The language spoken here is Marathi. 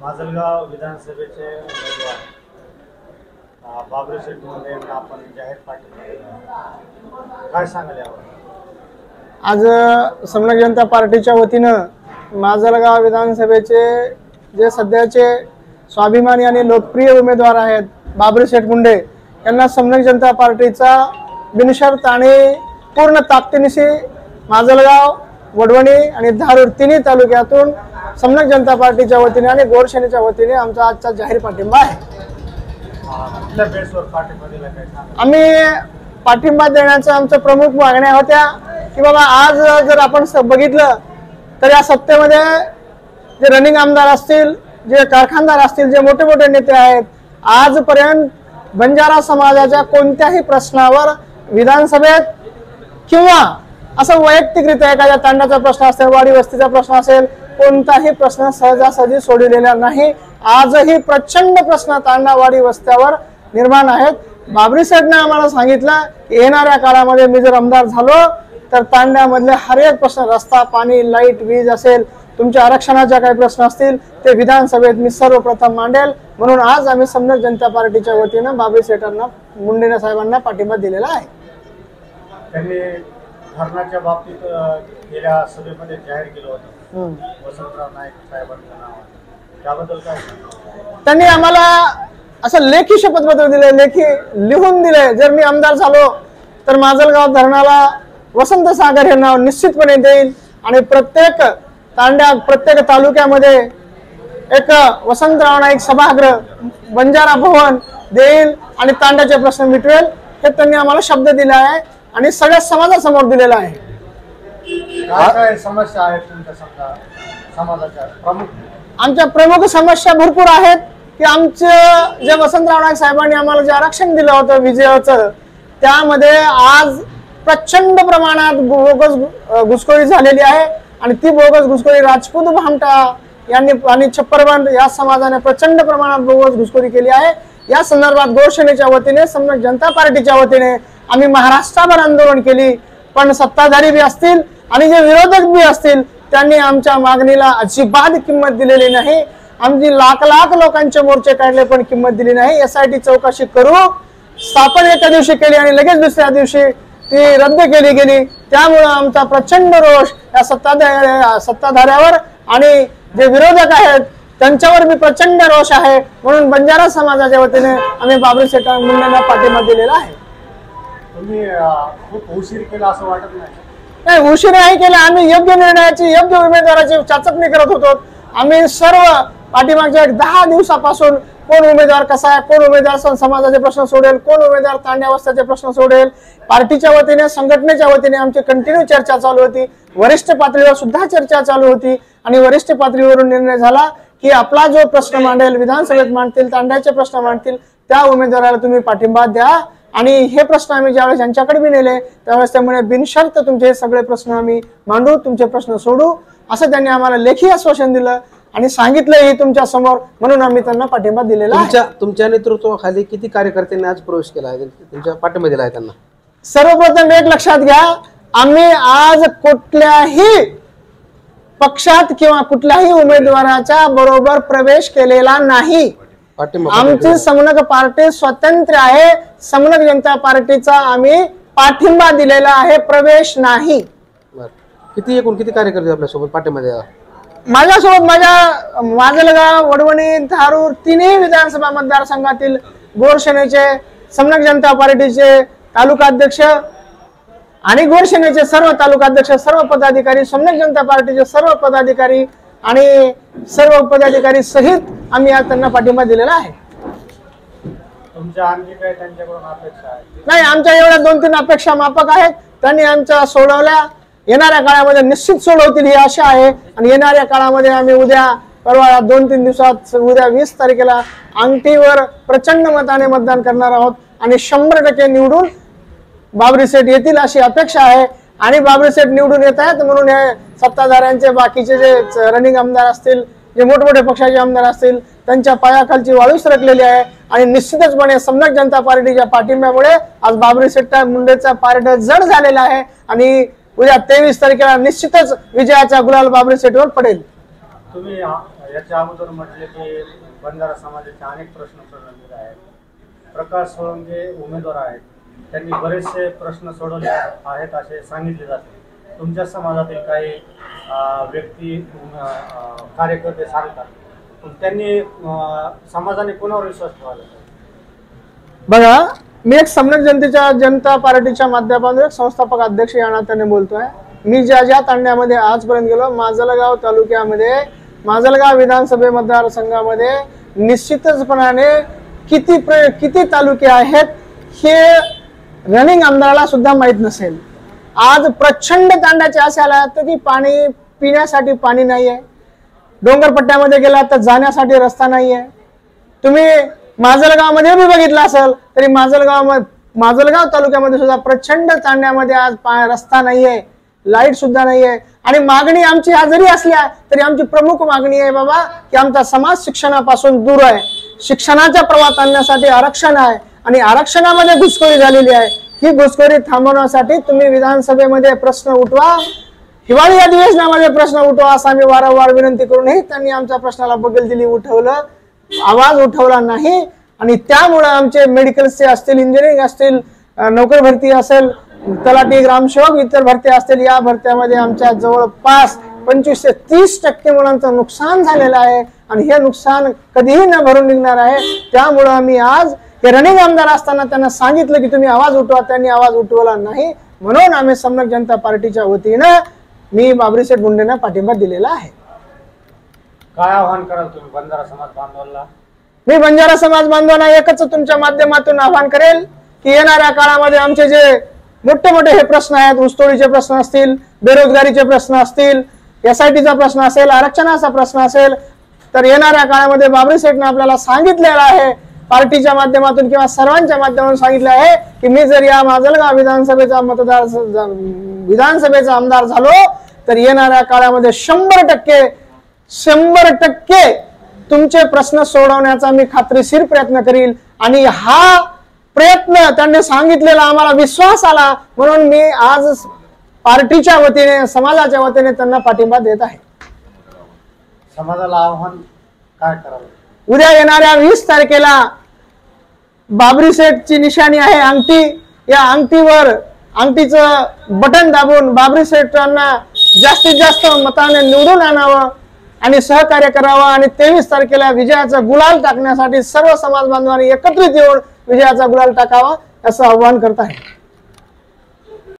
माजलगाव विधानसभेचे उमेदवार बाबरी शेठ मुंडे यांना आपण जाहीर पाठिंबा दिला, काय सांगाल यावर? आज समन्वय जनता पार्टीच्या वतीनं माजलगाव विधानसभेचे जे सध्याचे स्वाभिमानी आणि लोकप्रिय उमेदवार आहेत बाबरी शेठ मुंडे यांना समन्वय जनता पार्टीचा बिनशर्त आणि पूर्ण ताकदीनिशी माजलगाव, वडवणी आणि धारूर तिन्ही तालुक्यातून समन्वय जनता पार्टीच्या वतीने आणि गोरक्षणेच्या वतीने आमचा आजचा जाहीर पाठिंबा आहे। आम्ही पाठिंबा देण्याचं आमचं प्रमुख मागण्या होत्या की बाबा आज जर आपण बघितलं तर या सत्तेमध्ये जे रनिंग आमदार असतील, जे कारखानदार असतील, जे मोठे मोठे नेते आहेत, आजपर्यंत बंजारा समाजाच्या कोणत्याही प्रश्नावर विधानसभेत किंवा असं वैयक्तिकरित्या एखाद्या तांड्याचा प्रश्न असेल, वाडी वस्तीचा प्रश्न असेल, कोणताही प्रश्न सहजासहजी सोडविलेला नाही। आजही प्रचंड प्रश्न तांडा, वाडी वस्त्यावर निर्माण आहेत। बाबरी शेठने आम्हाला सांगितलं की येणाऱ्या काळामध्ये मी जर आमदार झालो तर तांड्यामधले हर एक प्रश्न, रस्ता, पाणी, लाईट, वीज असेल, तुमच्या आरक्षणाच्या काही प्रश्न असतील ते विधानसभेत मी सर्वप्रथम मांडेल। म्हणून आज आम्ही समन्वय जनता पार्टीच्या वतीनं बाबरी शेठांना, मुंडे साहेबांना पाठिंबा दिलेला आहे। त्यांनी धरणाच्या बाबतीत गेल्या सभेमध्ये जाहीर केलं होतं वसंतराव नाईक साहेबांचं नाव, त्याबद्दल काय? त्यांनी आम्हाला असं लेखी शपथपत्र दिले, लेखी लिहून दिले, जर मी आमदार झालो तर माजलगाव धरणाला वसंत सागर हे नाव निश्चितपणे देईल आणि प्रत्येक तांड्या, प्रत्येक तालुक्यामध्ये एक वसंतराव नाईक सभागृह, बंजारा भवन देईल आणि तांड्याचे प्रश्न मिटवेल, हे त्यांनी आम्हाला शब्द दिला आहे आणि सगळ्या समाजासमोर दिलेला आहे। काय समस्या आहेत तुमच्या समाजाच्या प्रमुख? आमच्या प्रमुख समस्या भरपूर आहेत की आमचे जे वसंतराव नाईक साहेबांनी आम्हाला जे आरक्षण दिलं होतं विजयाचं, त्यामध्ये आज प्रचंड प्रमाणात बोगस घुसखोरी झालेली आहे आणि ती बोगस घुसखोरी राजपूत, भामटा यांनी आणि छप्परबंद या समाजाने प्रचंड प्रमाणात बोगस घुसखोरी केली आहे। या संदर्भात गोरक्षणेच्या वतीने, समन्वय जनता पार्टीच्या वतीने आम्ही महाराष्ट्रभर आंदोलन केली, पण सत्ताधारी बी असतील आणि जे विरोधक बी असतील त्यांनी आमच्या मागणीला अजिबात किंमत दिलेली नाही। आमची लाख लाख लोकांचे मोर्चे काढले पण किंमत दिली नाही। SIT चौकशी करू स्थापन एका दिवशी केली आणि लगेच दुसऱ्या दिवशी ती रद्द केली गेली। त्यामुळे आमचा प्रचंड रोष या सत्ताधाऱ्यावर आणि जे विरोधक आहेत त्यांच्यावर मी प्रचंड रोष आहे। म्हणून बंजारा समाजाच्या वतीने आम्ही बाबरी शेठ मुंडेंना पाठिंबा दिलेला आहे। तुम्ही खूप उशीर केला असं वाटत नाही? नाही, उशीर नाही केला। आम्ही योग्य निर्णयाची, योग्य उमेदवाराची चाचपणी करत होतो। आम्ही सर्व पाठीमागच्या 10 दिवसापासून कोण उमेदवार कसा आहे, कोण उमेदवार समाजाचे प्रश्न सोडेल, कोण उमेदवार तांड्यावस्थाचे प्रश्न सोडेल, पार्टीच्या वतीने, संघटनेच्या वतीने आमची कंटिन्यू चर्चा चालू होती। वरिष्ठ पातळीवर सुद्धा चर्चा चालू होती आणि वरिष्ठ पातळीवरून निर्णय झाला की आपला जो प्रश्न मांडेल, विधानसभेत मांडतील, तांड्याचे प्रश्न मांडतील, त्या उमेदवाराला तुम्ही पाठिंबा द्या। आणि हे प्रश्न आम्ही ज्यावेळेस यांच्याकडे बी नेले त्यावेळेस त्यामुळे बिनशर्त तुमचे सगळे प्रश्न आम्ही मांडू, तुमचे प्रश्न सोडू, असं त्यांनी आम्हाला लेखी आश्वासन दिलं आणि सांगितलंही तुमच्या समोर। म्हणून आम्ही त्यांना पाठिंबा दिलेला आहे। तुमच्या नेतृत्वाखाली किती कार्यकर्त्यांनी आज प्रवेश केला आहे, तुमच्या पाठिंबा दिला आहे त्यांना? सर्वप्रथम एक लक्षात घ्या, आम्ही आज कुठल्याही पक्षात किंवा कुठल्याही उमेदवाराच्या बरोबर प्रवेश केलेला नाही। आमची समन्वय पार्टी स्वतंत्र आहे। समन्वय जनता पार्टीचा आम्ही पाठिंबा दिलेला आहे, प्रवेश नाही। एकूण किती कार्यकर्ते आपल्यासोबत पाठिंबा द्यावा? माझ्यासोबत माझ्या माजलगाव, वडवणी, धारूर तिन्ही विधानसभा मतदारसंघातील गोरक्षणेचे, समन्वय जनता पार्टीचे तालुकाध्यक्ष आणि गोरक्षणेचे सर्व तालुकाध्यक्ष, सर्व पदाधिकारी, समन्वय जनता पार्टीचे सर्व पदाधिकारी आणि सर्व पदाधिकारी सहित आम्ही आज त्यांना पाठिंबा दिलेला आहे। तुमच्या आणखी काही त्यांच्याकडून अपेक्षा आहेत? नाही, आमच्या एवढ्या 2-3 अपेक्षा माफक आहेत, त्यांनी आमच्या सोडवल्या, येणाऱ्या काळामध्ये निश्चित सोडवतील ही आशा आहे। आणि येणाऱ्या काळामध्ये आम्ही उद्या, परवा 2-3 दिवसात, उद्या 20 तारखेला अंगठीवर प्रचंड मताने मतदान करणार आहोत आणि 100% निवडून बाबरी शेठ येतील अशी अपेक्षा आहे। आणि बाबरी शेठ निवडून येत आहेत म्हणून हे सत्ताधाऱ्यांचे बाकीचे जे रनिंग आमदार असतील, जे मोठमोठे पक्षाचे आमदार असतील, त्यांच्या पायाखालची वाळू सरकलेली आहे आणि निश्चितचपणे समन्वय जनता पार्टीच्या पाठिंब्यामुळे आज बाबरी शेठ मुंडेचा पारड जड झालेला आहे आणि उद्या 23 तारखेला निश्चितच विजयाचा गुलाल बाबरी शेठवर पडेल। तुम्ही याच्या अगोदर म्हटले की बंजारा समाजाचे अनेक प्रश्न प्रलंबित आहेत. प्रकाश सोळंके उमेदवार आहेत, त्यांनी बरेचसे प्रश्न सोडवले आहेत असे सांगितले जाते. तुमच्या समाजातील काही व्यक्ती कार्यकर्ते सांगतात, पण त्यांनी समाजाने कोणावर विश्वास ठेवायला? बघा, मी एक समन्वय जनता पार्टीच्या माध्यमातून एक संस्थापक अध्यक्ष या नात्याने बोलतोय. मी ज्या तांड्यामध्ये आजपर्यंत गेलो, माजलगाव तालुक्यामध्ये, माजलगाव विधानसभा मतदारसंघामध्ये निश्चितपणाने किती तालुके आहेत हे रनिंग आमदाराला सुद्धा माहित नसेल. आज प्रचंड तांड्याचे असे आले आहेत की पाणी पिण्यासाठी पाणी नाहीये, डोंगरपट्ट्यामध्ये गेला तर जाण्यासाठी रस्ता नाहीये. तुम्ही माजलगाव मध्ये भी बघितलं असेल तरी माजलगाव तालुक्यामध्ये सुद्धा प्रचंड तांड्यामध्ये आज रस्ता नाहीये, लाईट सुद्धा नाहीये. आणि मागणी आमची ह्या जरी असल्या तरी आमची प्रमुख मागणी आहे बाबा की आमचा समाज शिक्षणापासून दूर आहे, शिक्षणाच्या प्रवाहात आणण्यासाठी आरक्षण आहे आणि आरक्षणामध्ये घुसखोरी झालेली आहे. ही घुसखोरी थांबवण्यासाठी तुम्ही विधानसभेमध्ये प्रश्न उठवा, हिवाळी अधिवेशनामध्ये प्रश्न उठवा असं आम्ही वारंवार विनंती करूनही त्यांनी आमच्या प्रश्नाला बगलदिली, उठवलं, आवाज उठवला नाही. आणि त्यामुळे आमचे मेडिकलचे असतील, इंजिनिअरिंग असतील, नोकरी भरती असेल, तलाठी, ग्रामसेवक, इतर भरती असतील, या भरत्यामध्ये आमच्या जवळपास 25 ते 30% मुलांचं नुकसान झालेलं आहे आणि हे नुकसान कधीही न भरून निघणार आहे. त्यामुळं आम्ही आज हे रनिंग आमदार असताना त्यांना सांगितलं की तुम्ही आवाज उठवा, त्यांनी आवाज उठवला नाही. म्हणून आम्ही समन्वय जनता पार्टीच्या वतीनं मी बाबरीशेठ गुंडेंना पाठिंबा दिलेला आहे. काय आव्हान कराल तुम्ही बंजारा समाज बांधवांना? मी बंजारा समाज बांधवांना एकच तुमच्या माध्यमातून आवाहन करेल की येणाऱ्या काळामध्ये आमचे जे मोठे हे प्रश्न आहेत, ऊसतोडीचे प्रश्न असतील, बेरोजगारीचे प्रश्न असतील, SITचा प्रश्न असेल, आरक्षणाचा प्रश्न असेल, तर येणाऱ्या काळामध्ये बाबरी शेठने आपल्याला सांगितलेलं आहे, पार्टीच्या माध्यमातून किंवा सर्वांच्या माध्यमातून सांगितलं आहे की मी जर या माजलगाव विधानसभेचा आमदार झालो तर येणाऱ्या काळामध्ये 100% तुमचे प्रश्न सोडवण्याचा मी खात्रीशीर प्रयत्न करील. आणि हा प्रयत्न त्यांनी सांगितलेला आम्हाला विश्वास आला म्हणून मी आज पार्टीच्या वतीने, समाजाच्या वतीने त्यांना पाठिंबा देत आहे. समाजाला आव्हान काय करावं? उद्या येणाऱ्या 20 तारखेला बाबरी शेठची निशाणी आहे अंगठी. या अंगठीवर अंगठीचं बटन दाबून बाबरी शेठांना जास्तीत जास्त मताने निवडून आणावं आणि सहकार्य करावं आणि 23 तारखेला विजयाचा गुलाल टाकण्यासाठी सर्व समाज बांधवांनी एकत्रित येऊन विजयाचा गुलाल टाकावा असं आवाहन करत आहे.